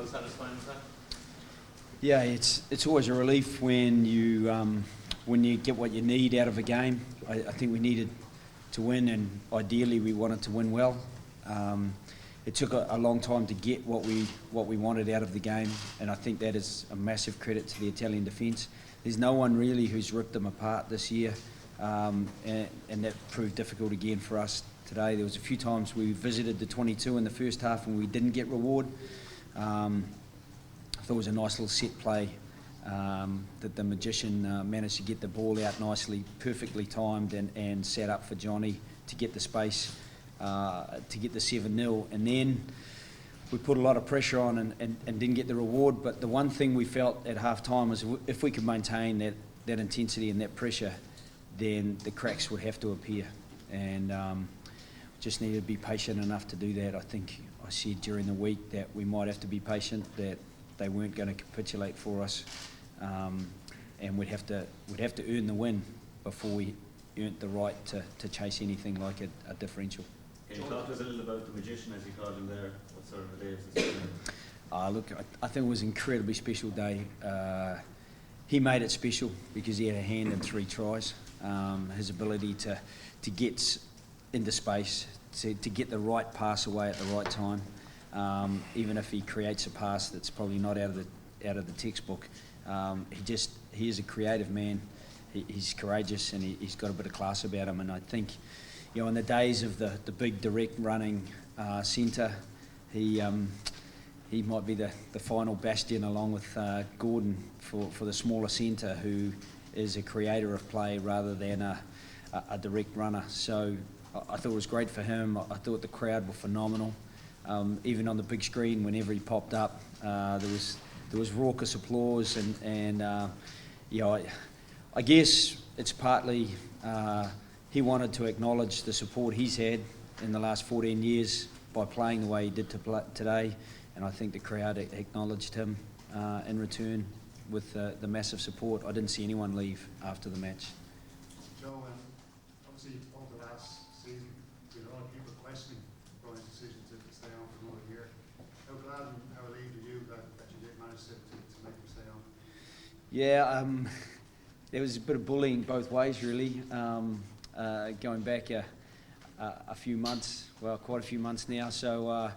How satisfying was that? Yeah, it's always a relief when you get what you need out of a game. I think we needed to win, and ideally we wanted to win well. It took a long time to get what we wanted out of the game, and I think that is a massive credit to the Italian defence. There's no one really who's ripped them apart this year, and that proved difficult again for us today. There was a few times we visited the 22 in the first half and we didn't get reward. I thought it was a nice little set play that the magician managed to get the ball out nicely, perfectly timed, and set up for Johnny to get the space to get the 7-0. And then we put a lot of pressure on and didn't get the reward. But the one thing we felt at half time was if we could maintain that intensity and that pressure, then the cracks would have to appear. And just needed to be patient enough to do that. I think I said during the week that we might have to be patient, that they weren't going to capitulate for us, and we'd have to earn the win before we earned the right to chase anything like a differential. Can you talk to us a little about the magician, as you called him there? What sort of a day was this? Look, I think it was an incredibly special day. He made it special because he had a hand in 3 tries. His ability to get into space, to get the right pass away at the right time, even if he creates a pass that's probably not out of the textbook. He is a creative man. He's courageous, and he's got a bit of class about him. And I think, in the days of the big direct running centre, he might be the final bastion along with Gordon for the smaller centre, who is a creator of play rather than a direct runner. So I thought it was great for him. I thought the crowd were phenomenal. Even on the big screen, whenever he popped up, there was raucous applause, and I guess it's partly he wanted to acknowledge the support he's had in the last 14 years by playing the way he did today, and I think the crowd acknowledged him in return with the massive support. I didn't see anyone leave after the match. Joe, obviously over the last season, we had a lot of people questioning Brian's decision to stay on for another year. How glad and how relieved are you that you did manage to make him stay on? Yeah, there was a bit of bullying both ways, really. Going back a few months, well, quite a few months now. So,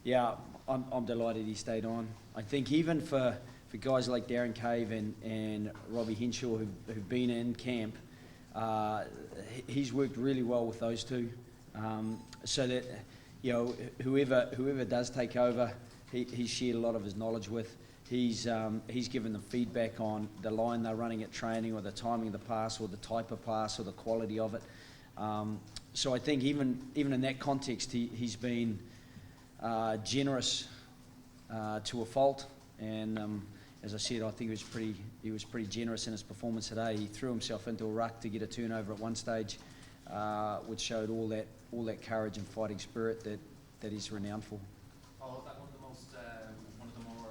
yeah, I'm delighted he stayed on. I think even for guys like Darren Cave and Robbie Henshaw who've been in camp, he's worked really well with those two, so that whoever does take over, he's shared a lot of his knowledge with. He's given them feedback on the line they're running at training, or the timing of the pass, or the type of pass, or the quality of it. So I think even in that context, he's been generous to a fault, and as I said, I think he was pretty generous in his performance today. He threw himself into a ruck to get a turnover at one stage, which showed all that courage and fighting spirit that he's renowned for. Paul, is that one of the more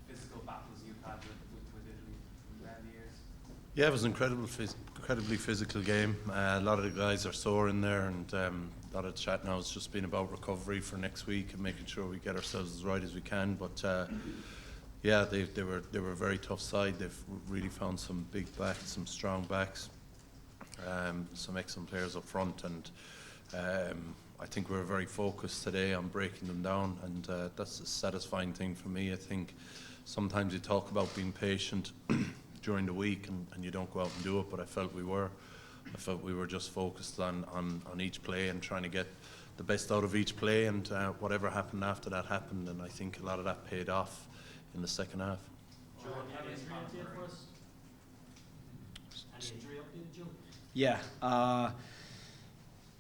physical battles you've had with Italy around the years? Yeah, it was an incredibly physical game. A lot of the guys are sore in there, and a lot of the chat now has just been about recovery for next week and making sure we get ourselves as right as we can. But yeah, they were a very tough side. They've really found some big backs, some strong backs, some excellent players up front, and I think we were very focused today on breaking them down, and that's a satisfying thing for me. I think sometimes you talk about being patient during the week and you don't go out and do it, but I felt we were. I felt we were just focused on each play and trying to get the best out of each play, and whatever happened after that happened, and I think a lot of that paid off in the second half. Joe, any injury update for us? Any injury update, Joe? Yeah,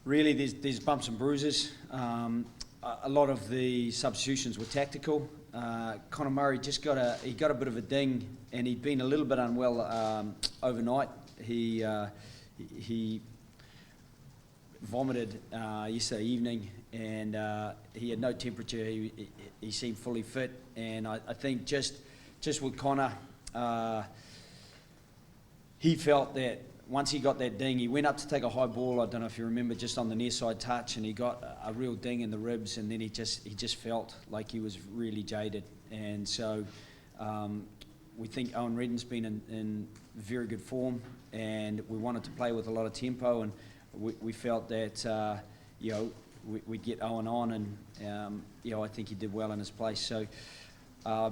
really there's bumps and bruises. A lot of the substitutions were tactical. Conor Murray he got a bit of a ding, and he'd been a little bit unwell overnight. He vomited yesterday evening, and he had no temperature. He seemed fully fit, and I think just with Conor, he felt that once he got that ding, he went up to take a high ball, I don't know if you remember, just on the near side touch, and he got a real ding in the ribs, and then he just felt like he was really jaded. And so we think Owen Redden's been in very good form, and we wanted to play with a lot of tempo, and we felt that we'd get Owen on, and I think he did well in his place. So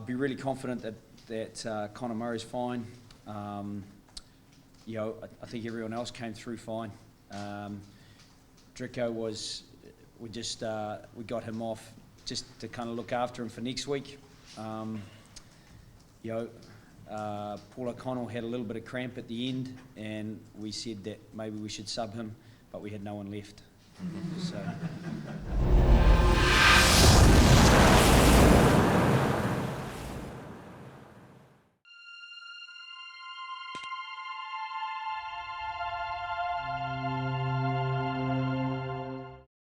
be really confident that Conor Murray's fine. I think everyone else came through fine. Drico we got him off just to kind of look after him for next week. Paul O'Connell had a little bit of cramp at the end, and we said that maybe we should sub him, but we had no one left. So